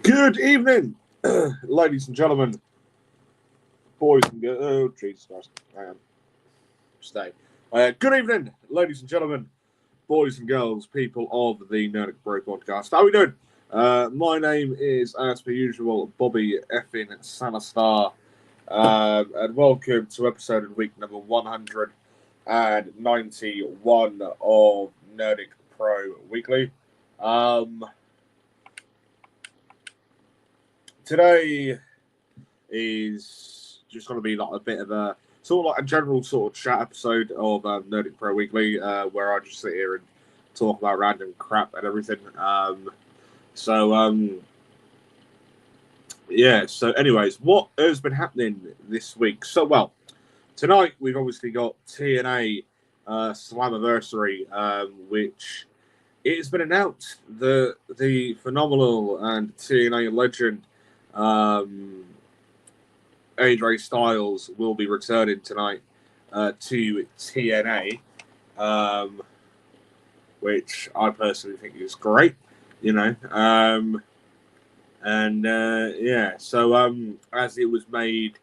Good evening, ladies and gentlemen, boys and girls. Oh, Jesus Christ. Hang on. Stay. Good evening, ladies and gentlemen, boys and girls, people of the Nerdic Pro podcast. How are we doing? My name is, as per usual, Bobby effing SalaStar, and welcome to episode of week number 191 of Nerdic Pro Weekly. Today is just going to be like a bit of a sort of like a general sort of chat episode of Nerdic Pro Weekly, where I just sit here and talk about random crap and everything. Yeah. So, anyways, what has been happening this week? So, well, tonight we've obviously got TNA Slammiversary, which it has been announced that the phenomenal and TNA legend AJ Styles will be returning tonight to TNA, which I personally think is great, you know. So as it was made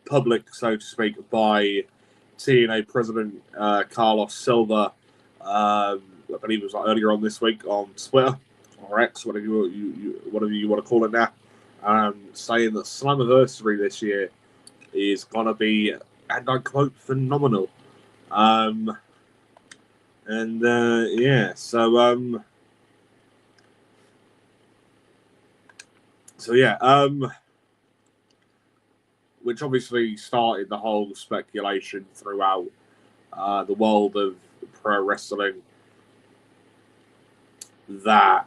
public, so to speak, by TNA president Carlos Silva, I believe it was like earlier on this week on Twitter or X, whatever you want to call it now, saying that Slammiversary this year is gonna be, and I quote, phenomenal. Which obviously started the whole speculation throughout the world of pro wrestling that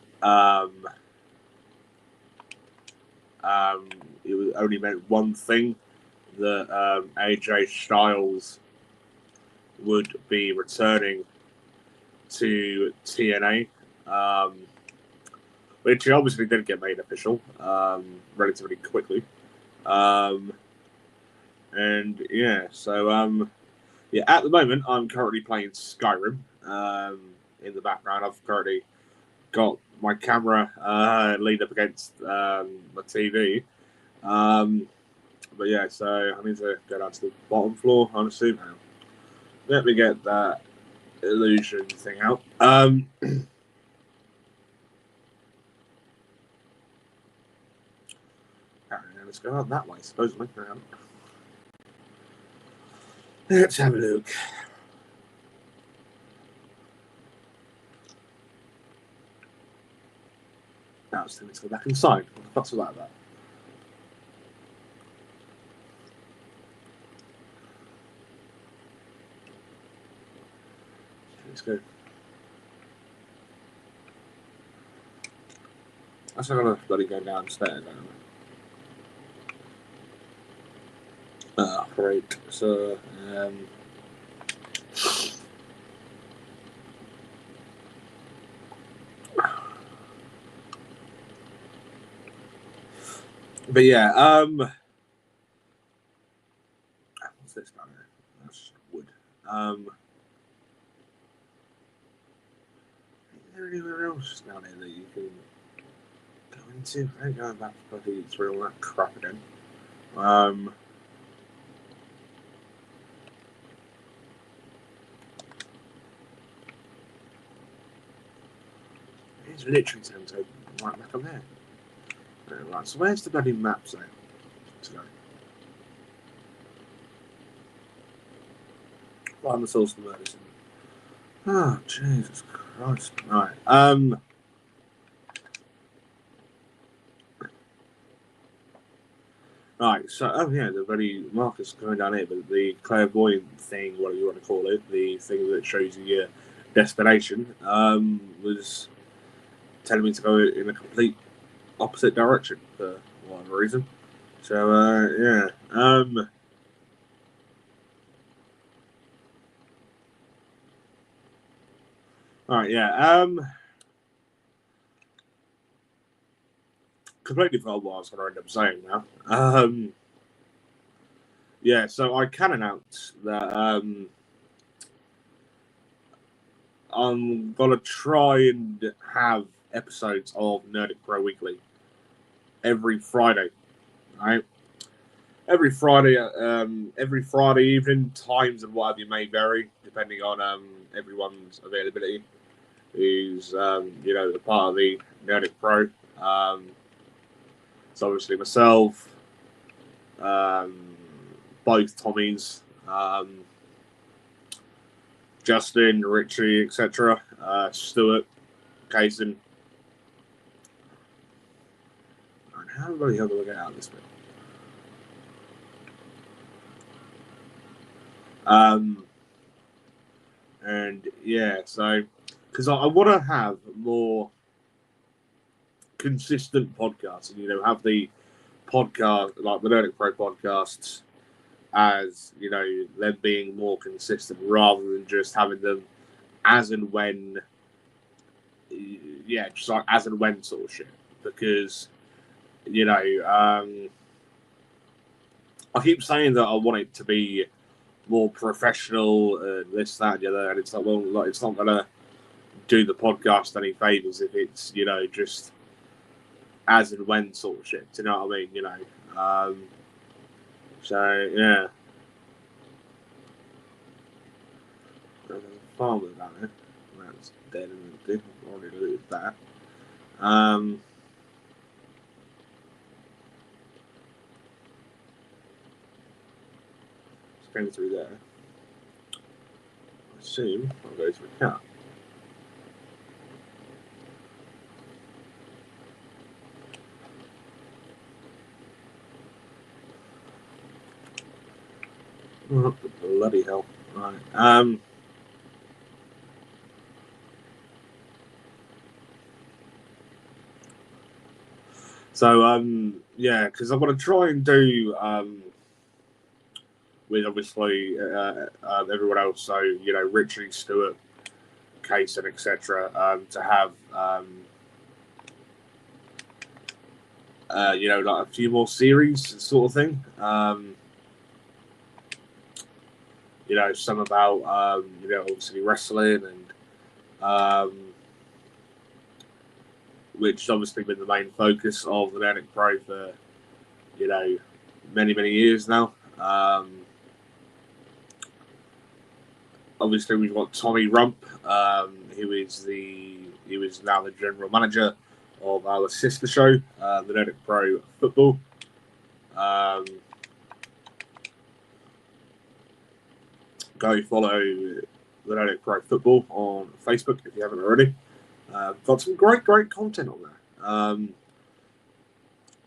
it only meant one thing, that AJ Styles would be returning to TNA, which obviously did get made official relatively quickly. At the moment I'm currently playing Skyrim in the background. I've currently got my camera leaned up against my TV. So I need to go down to the bottom floor, honestly. Now, let me get that illusion thing out. Let's go out that way, supposedly. Let's have a look. Now it's going to go back inside. What the fuck's that about? Let's go. That's not going to bloody go downstairs, great. So, but yeah, what's this down here? That's wood. Is there anywhere else down here that you can go into? I ain't going back bloody through all that crap again. It's literally time to right back up there. Right, so where's the bloody map zone? Find the source of the medicine. Oh, Jesus Christ. Right. Right, so, the bloody marker's going down here, but the clairvoyant thing, whatever you want to call it, the thing that shows you your destination, was telling me to go in a complete opposite direction for whatever reason. So, completely forgot what I was going to end up saying now. So I can announce that I'm going to try and have episodes of Nerdic Pro Weekly every Friday. Right? Every Friday evening, times and whatever may vary depending on everyone's availability. Who's a part of the Nerdic Pro. It's obviously myself, both Tommies, Justin, Richie, etc. Stuart, Kaysen. How do I get out of this bit? And yeah, so because I want to have more consistent podcasts, and have the podcast like the Nerdic Pro podcasts as them being more consistent rather than just having them as and when, just like as and when sort of shit. Because I keep saying that I want it to be more professional and this, that, and the other, and it's like, well, it's not gonna do the podcast any favors if it's just as and when sort of shit. Do you know what I mean? So yeah, there's a farmer down there. That's dead and good. Already looted that. Just going through there. I assume I'll go to the car. What the bloody hell? Right. Yeah, because I'm going to try and do with obviously everyone else. So Richie, Stuart, Kaysen, etc. To have like a few more series sort of thing. Some about obviously wrestling and which has obviously been the main focus of the Nerdic Pro for many years now. Obviously we've got Tommy Rump, who is now the general manager of our sister show, the Nerdic Pro Football. Go follow the Nerdic Pro Football on Facebook if you haven't already. Got some great content on there.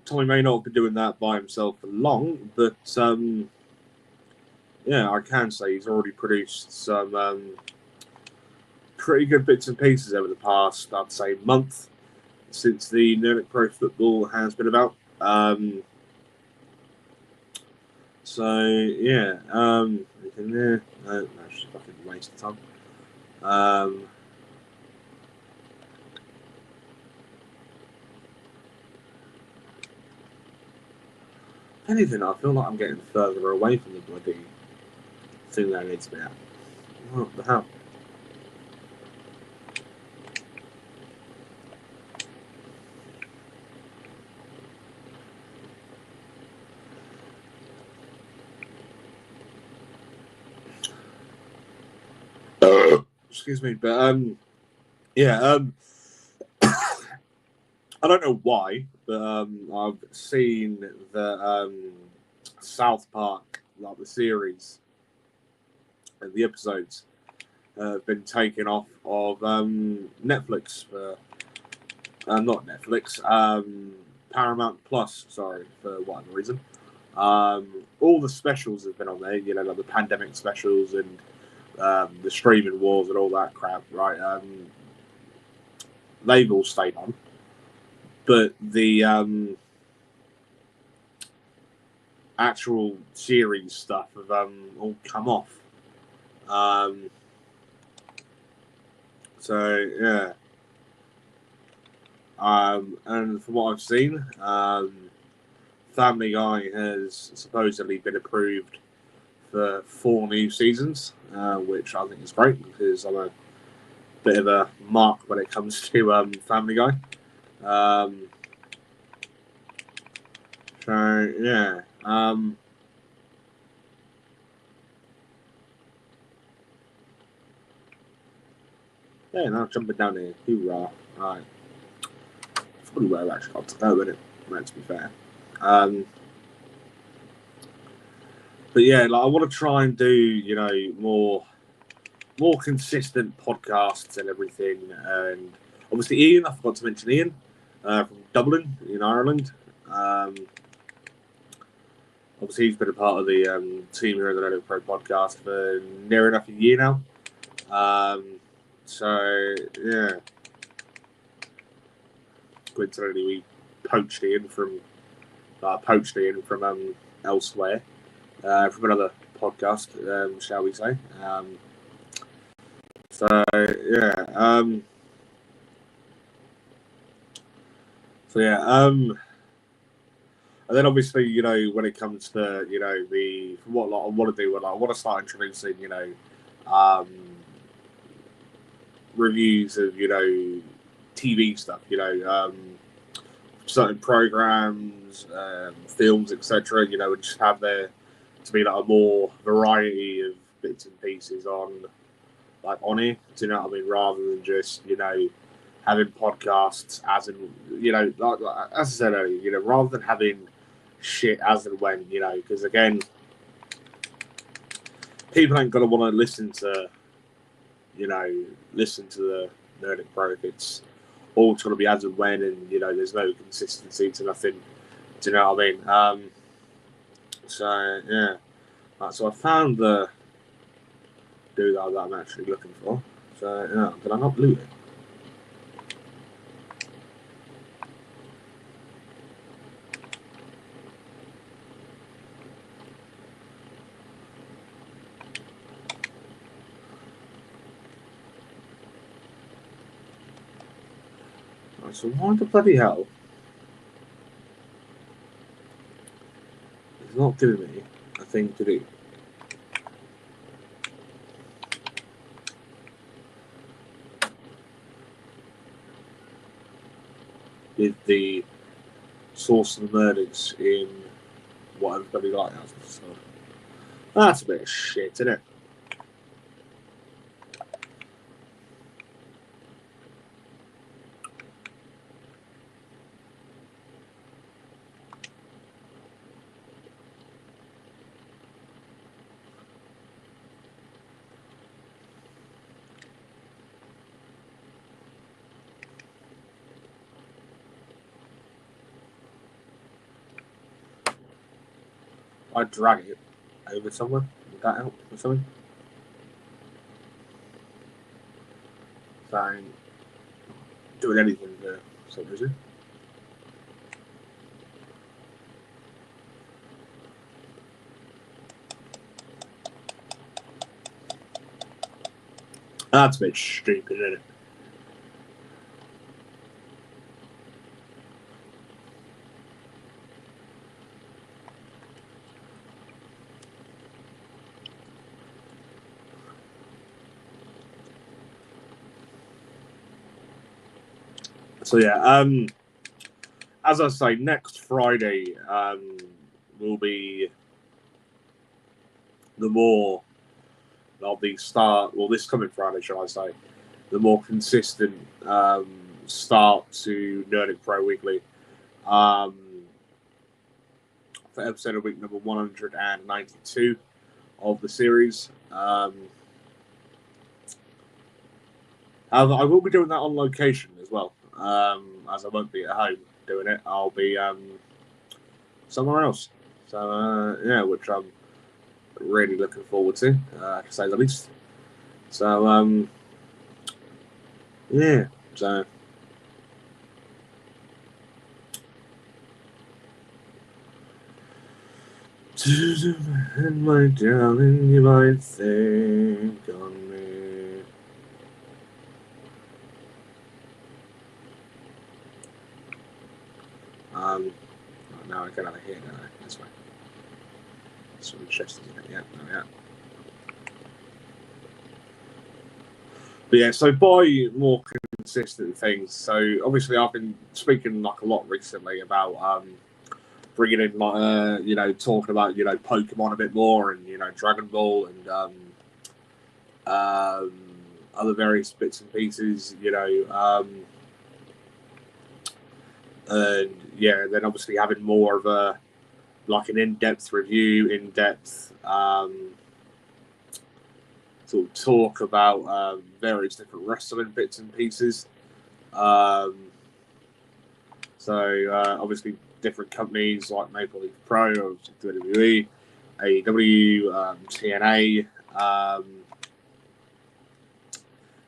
Tommy may not be doing that by himself for long, but I can say he's already produced some pretty good bits and pieces over the past, I'd say, month since the Nerdic Pro Football has been about. Anything there? No, that's just fucking waste of time. Anything, I feel like I'm getting further away from the bloody thing that I need to be at. What the hell? Excuse me, but I don't know why, but I've seen that South Park, like the series and the episodes, have been taken off of Netflix for not Netflix, Paramount Plus. Sorry, for whatever reason. All the specials have been on there. Like the pandemic specials and the streaming wars and all that crap. Right? They've all stayed on. But the actual series stuff have all come off. And from what I've seen, Family Guy has supposedly been approved for 4 new seasons, which I think is great because I'm a bit of a mark when it comes to Family Guy. So yeah. Yeah, now jumping down here. Hoorah. Right. It's probably where I've actually got to go, isn't it? Right, to be fair. But yeah, like I want to try and do, you know, more consistent podcasts and everything. And obviously Ian, I forgot to mention Ian, from Dublin in Ireland. Obviously he's been a part of the team here at the Nerdic Pro podcast for near enough a year now. So yeah. Coincidentally, we poached Ian from elsewhere, from another podcast, shall we say? So yeah, and then obviously, you know, when it comes to, you know, from what I want to do, I want to start introducing, you know, reviews of, you know, TV stuff, you know, certain programs, films, etc. You know, and just have there to be like a more variety of bits and pieces on here. Do you know what I mean? Rather than just, you know, having podcasts as in, you know, like as I said earlier, you know, rather than having shit as and when, you know, because again, people ain't gonna want to listen to the Nerdic Pro if it's all trying to be as and when, and you know, there's no consistency to nothing. Do you know what I mean? So yeah, right, so I found the dude that I'm actually looking for. So yeah, did I not loot it? Right, so why the bloody hell? It's not giving me a thing to do. With the source of the murders in what everybody likes. So that's a bit of shit, isn't it? I'd drag it over somewhere. Would that help or something? So I ain't doing anything for some reason. That's a bit stupid, isn't it? So yeah, as I say, next Friday will be the more of the start. Well, this coming Friday, shall I say, the more consistent start to Nerdic Pro Weekly. For episode of week number 192 of the series. However, I will be doing that on location as well. As I won't be at home doing it, I'll be somewhere else. So yeah, which I'm really looking forward to say the least. So yeah, so. And my darling, you might think on me. Now I get out of here, don't I? That's fine. Sort of chest, isn't it? Yeah, no, yeah. But yeah, so buy more consistent things. So obviously, I've been speaking like a lot recently about bringing in like talking about Pokemon a bit more, and Dragon Ball, and other various bits and pieces. And yeah, then obviously having more of a like an in-depth review, in-depth sort of talk about various different wrestling bits and pieces. Obviously different companies like Maple Leaf Pro, WWE, AEW, TNA,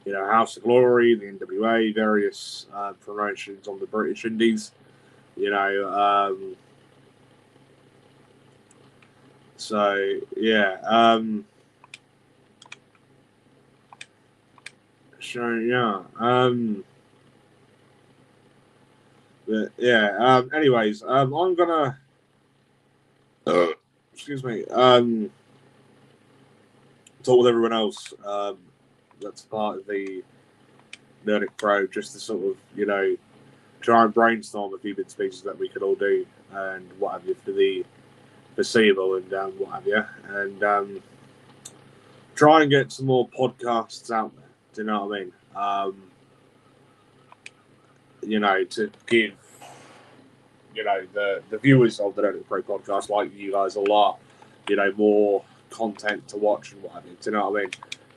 House of Glory, the NWA, various promotions on the British Indies. Anyways, I'm gonna excuse me, talk with everyone else that's part of the Nerdic Pro, just to sort of try and brainstorm a few bits and pieces that we could all do and what have you for the foreseeable and what have you, and try and get some more podcasts out there. Do you know what I mean? To give the viewers of the Nerdic Pro podcast, like you guys all are, more content to watch and what have you. Do you know what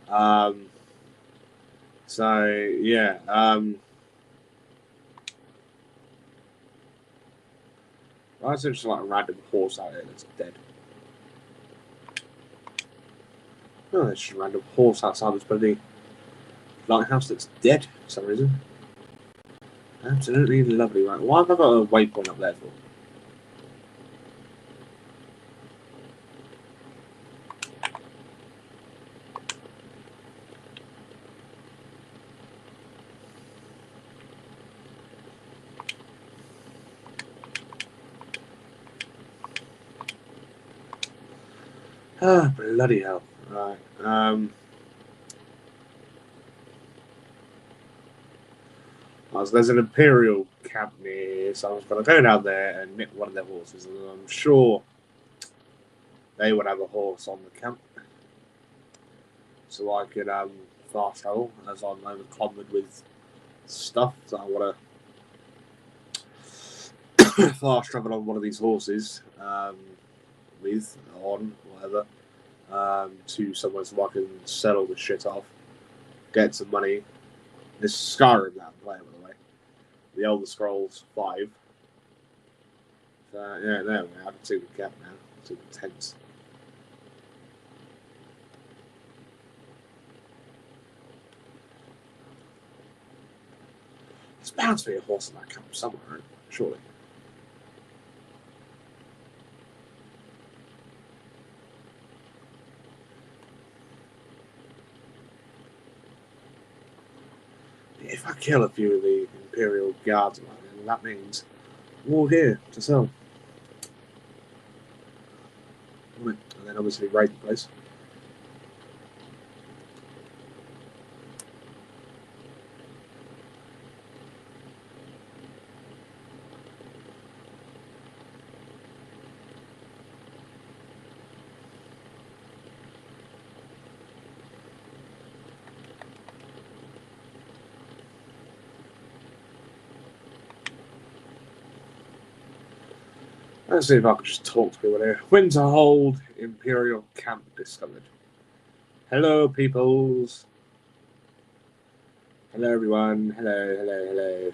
I mean? Why is there just like a random horse out here that's dead? No, there's just a random horse outside this bloody lighthouse that's dead for some reason. Absolutely lovely, right? Why have I got a waypoint up there for? Ah, bloody hell. Right. So there's an Imperial camp near, so I was going to go down there and nick one of their horses, and I'm sure they would have a horse on the camp, so I could fast travel as I'm overclumbered with stuff that I want to fast travel on one of these horses on whatever to somewhere so I can sell all this shit off, get some money. This is Skyrim that I'm playing, by the way. The Elder Scrolls 5. So, yeah, there we go. I can see the camp now. See the tents. There's bound to be a horse in that camp somewhere, right? Surely. If I kill a few of the Imperial guards, then that means more gear to sell. And then obviously raid the place. Let's see if I can just talk to people here. Winterhold Imperial Camp discovered. Hello, peoples. Hello, everyone. Hello, hello, hello.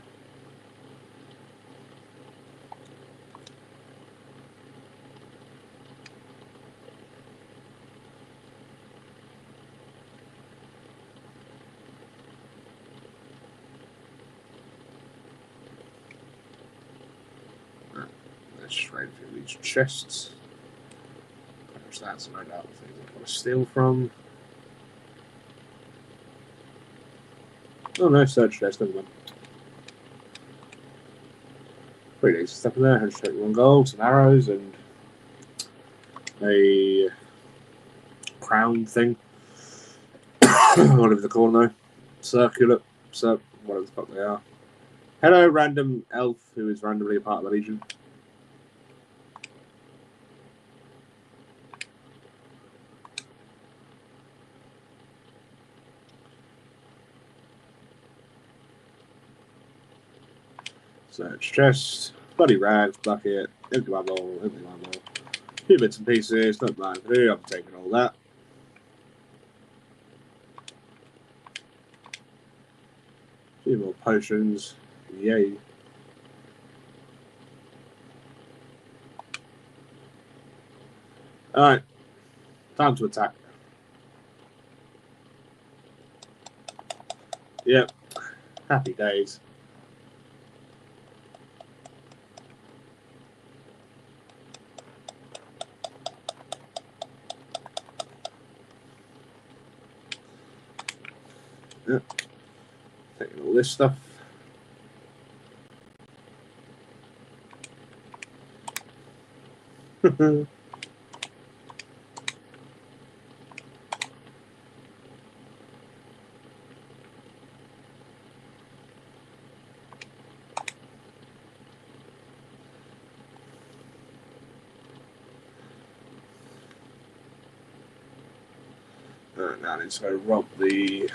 Let's just raid a few of these chests. There's that, so no doubt the things I want to steal from. Oh no, search chest, never mind. Pretty decent stuff in there. 131 gold, some arrows, and a crown thing. Whatever the call now. Circular, whatever the fuck they are. Hello, random elf who is randomly a part of the Legion. Search chest, bloody rags, bucket, empty my bowl, few bits and pieces, not mine to do, I'm taking all that. A few more potions, yay. Alright, time to attack. Yep, happy days. Yep. Taking all this stuff. Now I need to go rob the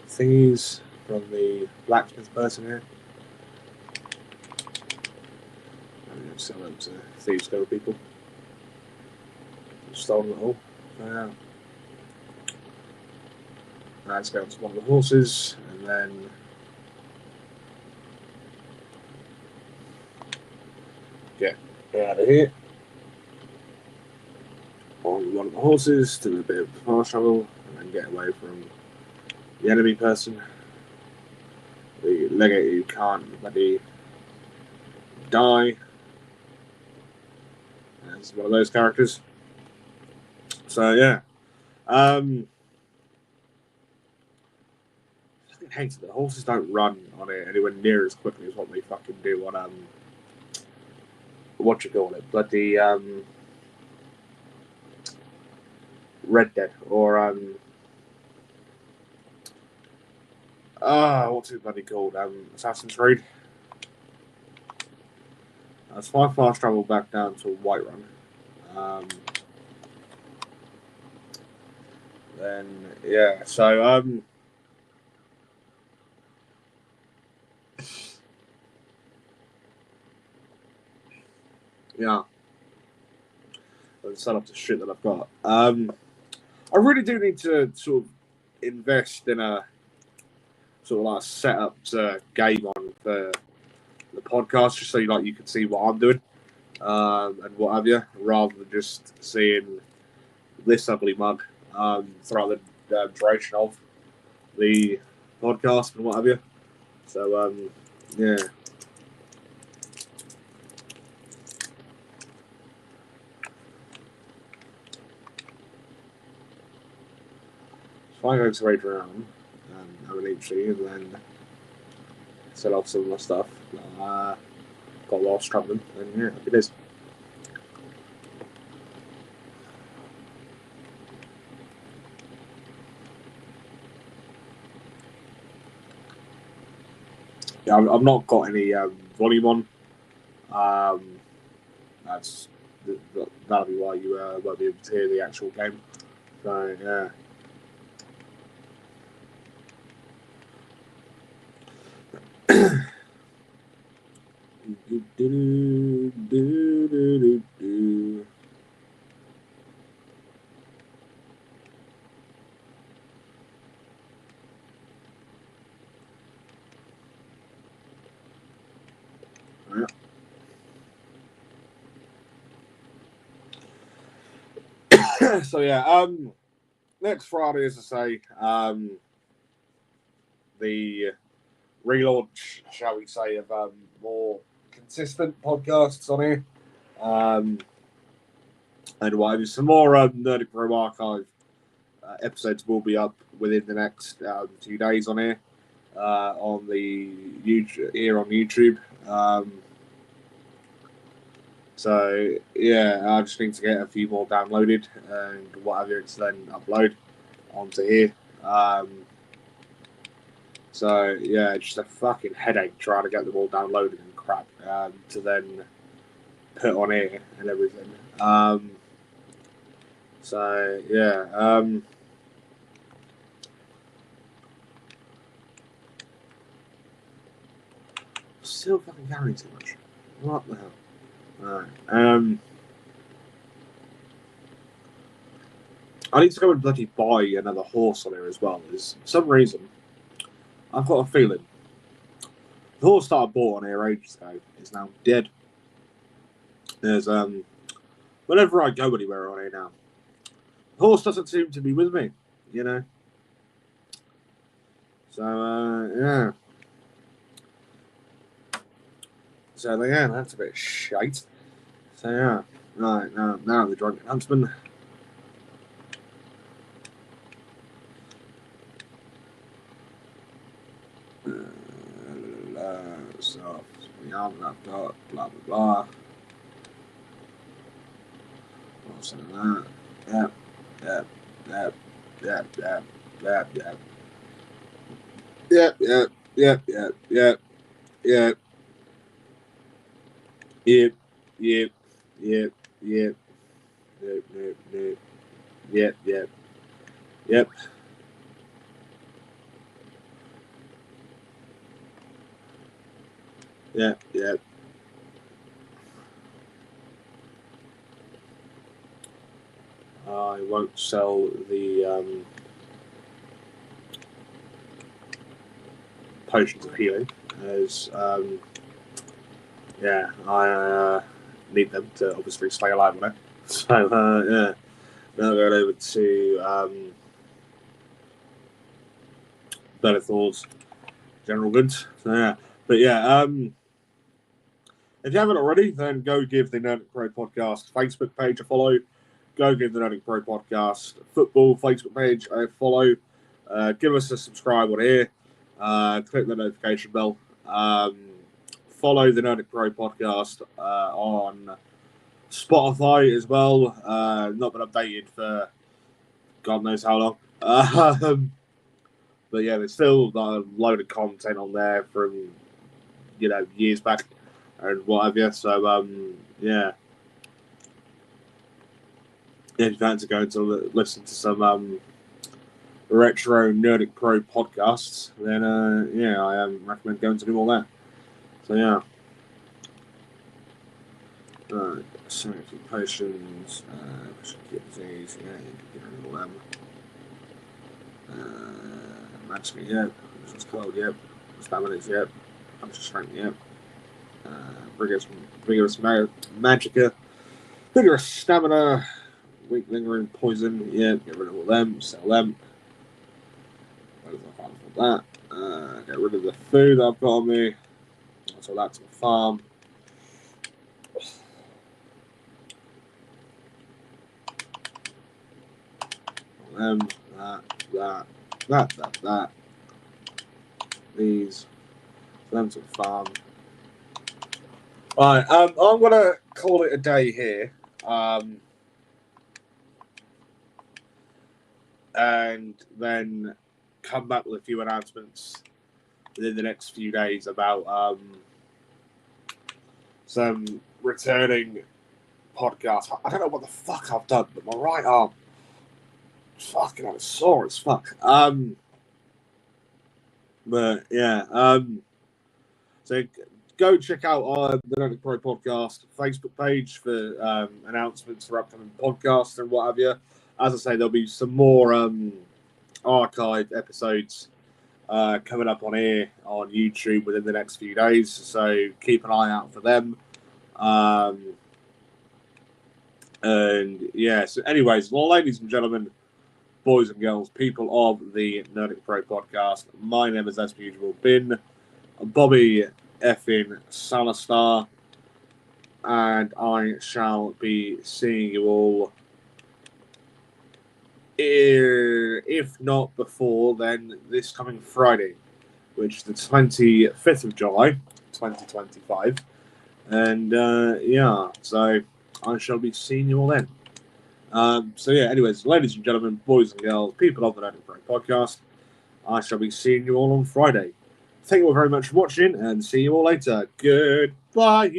thingies from the blacksmith person here. I'm going to sell them to thieves go people. Stolen it all. Now let's go to one of the horses and then get out of here. On one of the horses, do a bit of fast travel, and then get away from the enemy person. The legate who can't bloody die. It's one of those characters. So yeah. I hate it. The horses don't run on it anywhere near as quickly as what they fucking do on what you call it? Bloody Red Dead or what's it bloody called? Assassin's Creed. That's 5 fast travel back down to Whiterun. Then yeah, so yeah, I'll sell off the shit that I've got. I really do need to sort of invest in a sort of like setup game on for the podcast, just so you can see what I'm doing and what have you, rather than just seeing this ugly mug throughout the duration of the podcast and what have you. So yeah. So I go to raid around and have an entry and then sell off some of my stuff. Got lost traveling, and yeah, it is. Yeah, I've not got any volume on. That'll be why you won't be able to hear the actual game. So yeah. So yeah, next Friday, as I say, the relaunch, shall we say, of more consistent podcasts on here. And why some more Nerdic Pro Archive episodes will be up within the next 2 days on here on the YouTube. So yeah, I just need to get a few more downloaded and whatever it's then upload. onto here. So yeah, just a fucking headache trying to get them all downloaded and crap to then put on here and everything. So yeah. Still fucking carrying too much. What the hell? Alright. I need to go and bloody buy another horse on here as well. There's for some reason I've got a feeling the horse that I bought on here ages ago is now dead. There's whenever I go anywhere on here now, the horse doesn't seem to be with me, you know. So yeah. So yeah, that's a bit shite. So yeah, right now the drunken huntsman. So we have got blah blah blah. What's in that? Yep. Yep. Yep. Yep. Yep. Yep. Yep. Yep. Yep. Yep. Yep. Yep. Yep. Yep, yep, yep, yep, yep, yep, yep, yep, yep. Yep, yep. I won't sell the potions of healing as yeah, I need them to obviously stay alive on it. So yeah, now going over to Benethor's General Goods. So yeah, but yeah, if you haven't already, then go give the Nerdic Pro Podcast Facebook page a follow. Go give the Nerdic Pro Podcast football Facebook page a follow. Give us a subscribe on here. Click the notification bell. Follow the Nerdic Pro Podcast on Spotify as well. Not been updated for God knows how long. But yeah, there's still a load of content on there from years back and what have you. So yeah. If you fancy going to listen to some retro Nerdic Pro podcasts, then yeah, I recommend going to do all that. So yeah. Alright, so a few potions, get these, yeah, you can get all them. Magicka, yep. This cold, yep. Stamina's, yep. Punch strength, yep. Vigorous Magicka. Vigorous Stamina. Weak Lingering Poison, yep. Get rid of all them, sell them. What is I can't afford that? Get rid of the food that I've got on me. So that's the farm. Them, that. These. Them to the farm. Alright, I'm gonna call it a day here. And then come back with a few announcements within the next few days about some returning podcasts. I don't know what the fuck I've done, but my right arm fucking hell, it's sore as fuck. But yeah, so go check out the Nerdic Pro Podcast Facebook page for announcements for upcoming podcasts and what have you. As I say, there'll be some more archive episodes coming up on here on YouTube within the next few days. So keep an eye out for them. And yeah, so anyways, well, ladies and gentlemen, boys and girls, people of the Nerdic Pro Podcast, my name is, as per usual, been Bobby effing SalaStar, and I shall be seeing you all, if not before, then this coming Friday, which is the 25th of July, 2025. And yeah, so I shall be seeing you all then. So yeah, anyways, ladies and gentlemen, boys and girls, people of the Nerdic Pro podcast, I shall be seeing you all on Friday. Thank you all very much for watching, and see you all later. Goodbye.